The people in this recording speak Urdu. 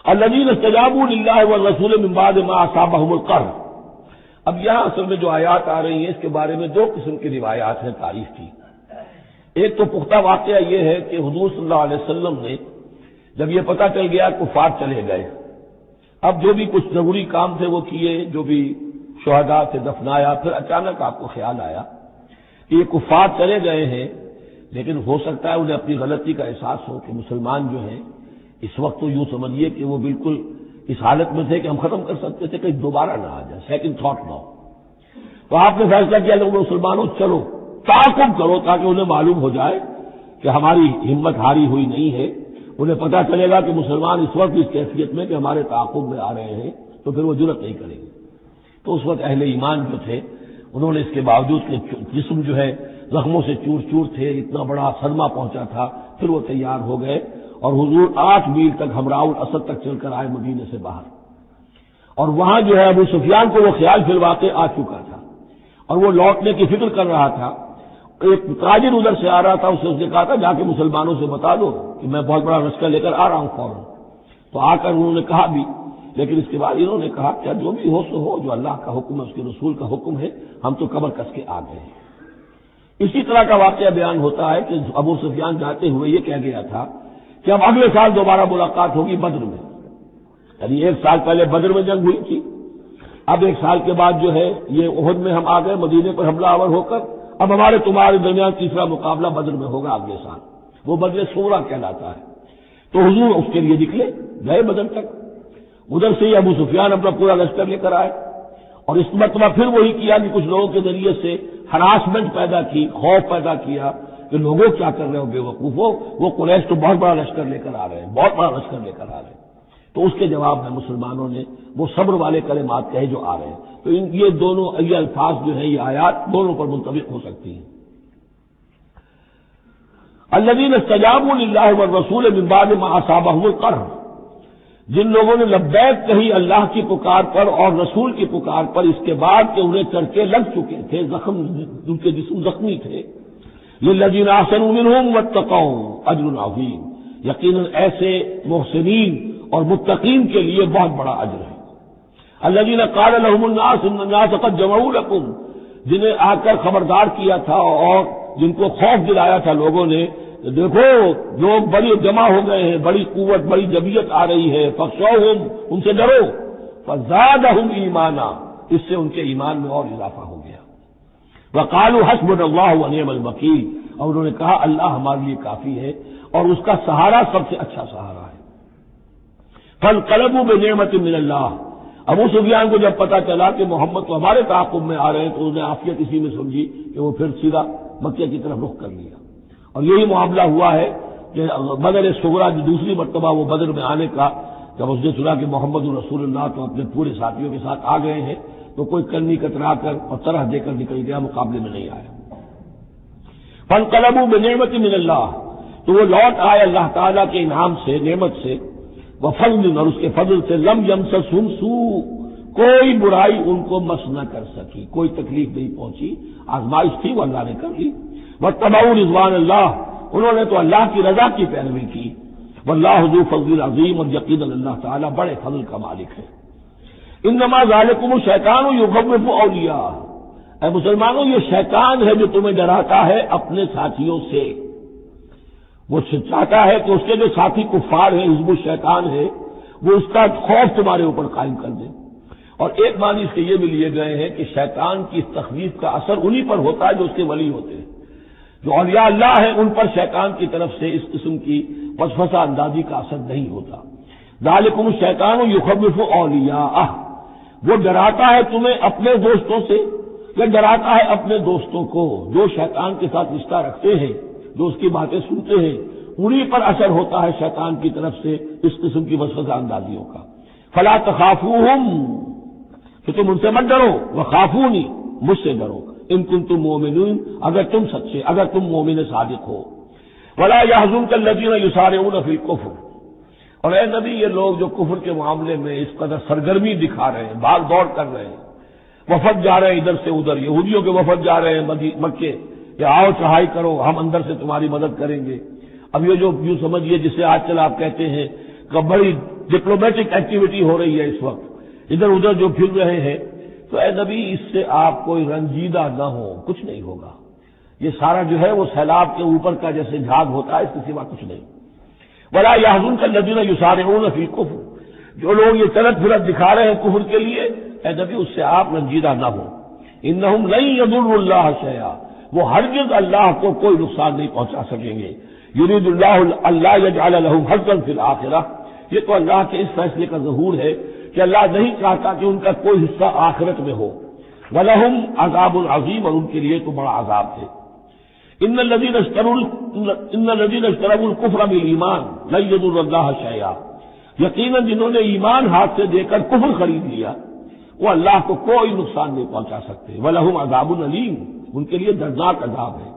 الذین استجابوا للہ والرسول من بعد ما اصابهم القرح۔ اب یہاں اصل میں جو آیات آ رہی ہیں اس کے بارے میں دو قسم کی روایات ہیں تاریخ کی۔ ایک تو پختہ واقعہ یہ ہے کہ حضور صلی اللہ علیہ وسلم نے جب یہ پتہ چل گیا کفار چلے گئے، اب جو بھی کچھ ضروری کام تھے وہ کیے، جو بھی شہداء سے دفنایا، پھر اچانک آپ کو خیال آیا کہ یہ کفار چلے گئے ہیں، لیکن ہو سکتا ہے انہیں اپنی غلطی کا احساس ہو کہ مسلمان جو ہیں اس وقت تو یوں سمجھیے کہ وہ بالکل اس حالت میں تھے کہ ہم ختم کر سکتے تھے کہ دوبارہ نہ آ جائے، سیکنڈ تھاٹ نہ ہو۔ تو آپ نے فیصلہ کیا لوگوں مسلمانوں چلو تعاقب کرو تاکہ انہیں معلوم ہو جائے کہ ہماری ہمت ہاری ہوئی نہیں ہے، انہیں پتہ چلے گا کہ مسلمان اس وقت اس کیفیت میں کہ ہمارے تعاقب میں آ رہے ہیں تو پھر وہ جرأت نہیں کریں گے۔ تو اس وقت اہل ایمان جو تھے انہوں نے اس کے باوجود کہ جسم جو ہے زخموں سے چور چور تھے، اتنا بڑا صدمہ پہنچا تھا، پھر وہ تیار ہو گئے اور حضور 8 میل تک ہمراہ الاسد تک چل کر آئے مدینے سے باہر، اور وہاں جو ہے ابو سفیان کو وہ خیال فی الواقع آ چکا تھا اور وہ لوٹنے کی فکر کر رہا تھا۔ ایک تاجر ادھر سے آ رہا تھا، اس نے کہا تھا جا کے مسلمانوں سے بتا دو کہ میں بہت بڑا لشکر لے کر آ رہا ہوں فوراً۔ تو آ کر انہوں نے کہا بھی، لیکن اس کے بعد انہوں نے کہا کیا جو بھی ہو سو ہو، جو اللہ کا حکم ہے اس کے رسول کا حکم ہے، ہم تو کمر کس کے آ گئے ہیں۔ اسی طرح کا واقعہ بیان ہوتا ہے کہ ابو سفیان جاتے ہوئے یہ کہہ گیا تھا کہ اب اگلے سال دوبارہ ملاقات ہوگی بدر میں، یعنی 1 سال پہلے بدر میں جنگ ہوئی تھی، اب 1 سال کے بعد جو ہے یہ احد میں ہم آ گئے مدینے پر حملہ آور ہو کر، اب ہمارے تمہارے درمیان تیسرا مقابلہ بدر میں ہوگا اگلے سال، وہ بدر صغریٰ کہلاتا ہے۔ تو حضور اس کے لیے نکلے، گئے بدر تک، ادھر سے ہی ابو سفیان اپنا پورا لشکر لے کر آئے، اور اس مرتبہ پھر وہی کیا کہ کچھ لوگوں کے ذریعے سے ہراسمنٹ پیدا کی، خوف پیدا کیا کہ لوگوں کیا کر رہے ہو بے وقوفو، وہ قریش تو بہت بڑا لشکر لے کر آ رہے ہیں، بہت بڑا لشکر لے کر آ رہے ہیں۔ تو اس کے جواب میں مسلمانوں نے وہ صبر والے کلمات کہے جو آ رہے ہیں۔ تو یہ دونوں یہ الفاظ جو ہیں، یہ آیات دونوں پر منطبق ہو سکتی ہیں۔ الذین استجابوا للہ والرسول من بعد ما اصابهم القرح، جن لوگوں نے لبیک کہی اللہ کی پکار پر اور رسول کی پکار پر اس کے بعد کہ انہیں چرچے لگ چکے تھے، زخم ان کے جسم زخمی تھے، للذین احسنوا منہم واتقوا اجر عظیم، یقیناً ایسے محسنین اور متقین کے لیے بہت بڑا اجر ہے۔ الذین قال لهم الناس ان الناس قد جمعوا لكم، جنہیں آ کر خبردار کیا تھا اور جن کو خوف دلایا تھا لوگوں نے، دیکھو لوگ بڑی جمع ہو گئے ہیں، بڑی قوت بڑی جمعیت آ رہی ہے، فخشوہم، ان سے ڈرو، فزادہم ایمانا، اس سے ان کے ایمان میں اور اضافہ ہو گیا۔ وقالوا حسبنا اللہ ونعم الوکیل، اور انہوں نے کہا اللہ ہمارے لیے کافی ہے اور اس کا سہارا سب سے اچھا سہارا ہے۔ فانقلبوا بنعمت من اللہ، ابو سفیان کو جب پتا چلا کہ محمد تو ہمارے تعاقب میں آ رہے ہیں تو انہوں نے عافیت اسی میں سمجھی کہ وہ پھر سیدھا مکہ کی طرف رخ کر لیا، اور یہی معاملہ ہوا ہے کہ بدر صغریٰ جو دوسری مرتبہ وہ بدر میں آنے کا، جب اس نے سنا کہ محمد رسول اللہ تو اپنے پورے ساتھیوں کے ساتھ آ گئے ہیں تو کوئی کنی کترا کر اور طرح دے کر نکل گیا، مقابلے میں نہیں آیا۔ فانقلبوا بنعمت من اللہ، تو وہ لوٹ آئے اللہ تعالیٰ کے انعام سے، نعمت سے، وفضل، اور اس کے فضل سے، لم یمسسہم سوء، کوئی برائی ان کو مس نہ کر سکی، کوئی تکلیف نہیں پہنچی، آزمائش تھی وہ اللہ نے کر لی۔ واتبعوا رضوان اللہ، انہوں نے تو اللہ کی رضا کی پیروی کی۔ واللہ ذو فضل عظیم، اور یقیناً اللہ تعالیٰ بڑے فضل کا مالک ہے۔ انما ذالکم الشیطان یخوف اولیاء، اے مسلمانوں یہ شیطان ہے جو تمہیں ڈراتا ہے اپنے ساتھیوں سے، وہ چاہتا ہے کہ اس کے جو ساتھی کفار ہیں، حزب الشیطان ہے، وہ اس کا خوف تمہارے اوپر قائم کر دے۔ اور ایک معنی اس کے یہ بھی لیے گئے ہیں کہ شیطان کی اس تخویف کا اثر انہی پر ہوتا ہے جو اس کے ولی ہوتے ہیں، جو اولیاء اللہ ہیں ان پر شیطان کی طرف سے اس قسم کی وسوسہ اندازی کا اثر نہیں ہوتا۔ ذالکم الشیطان یخوف اولیاءہ، وہ ڈراتا ہے تمہیں اپنے دوستوں سے، یا ڈراتا ہے اپنے دوستوں کو جو شیطان کے ساتھ رشتہ رکھتے ہیں، جو اس کی باتیں سنتے ہیں، انہی پر اثر ہوتا ہے شیطان کی طرف سے اس قسم کی وسوسہ اندازیوں کا۔ فلا تخافوہم، کہ تم ان سے مت ڈرو، وخافونی، مجھ سے ڈرو، ان کنتم مؤمنین، اگر تم سچے، اگر تم مومن صادق ہو۔ ولا يحزنك الذين يسارعون في الكفر، اور اے نبی یہ لوگ جو کفر کے معاملے میں اس قدر سرگرمی دکھا رہے ہیں، بھاگ دوڑ کر رہے ہیں، وفد جا رہے ہیں ادھر سے ادھر، یہودیوں کے وفد جا رہے ہیں مکے کہ آؤ چڑھائی کرو، ہم اندر سے تمہاری مدد کریں گے۔ اب یہ جو یوں سمجھیے جسے آج کل آپ کہتے ہیں کہ بڑی ڈپلومیٹک ایکٹیویٹی ہو رہی ہے اس وقت، ادھر ادھر جو پھر رہے ہیں، تو اے نبی اس سے آپ کوئی رنجیدہ نہ ہو، کچھ نہیں ہوگا، یہ سارا جو ہے وہ سیلاب کے اوپر کا جیسے جھاگ ہوتا ہے، اس کے سوا کچھ نہیں۔ ولا يحزنك الذين يسارعون في الكفر، جو لوگ یہ چلت پھرت دکھا رہے ہیں کفر کے لیے، اے نبی اس سے آپ رنجیدہ نہ ہو۔ انہم لن يضروا اللہ شیئا، وہ ہرگز اللہ کو کوئی نقصان نہیں پہنچا سکیں گے۔ یرید اللہ اللہ یجعل لهم حظا فی الآخرہ، یہ تو اللہ کے اس فیصلے کا ظہور ہے کہ اللہ نہیں چاہتا کہ ان کا کوئی حصہ آخرت میں ہو۔ وَلَهُمْ عذاب عظیم، اور ان کے لیے تو بڑا عذاب ہے۔ ان الذين اشتروا الكفر بالایمان لن يضروا اللہ شیئا، یقیناً جنہوں نے ایمان ہاتھ سے دے کر کفر خرید لیا، وہ اللہ کو کوئی نقصان نہیں پہنچا سکتے۔ وَلَهُمْ عذاب علیم، ان کے لیے دردناک عذاب ہے۔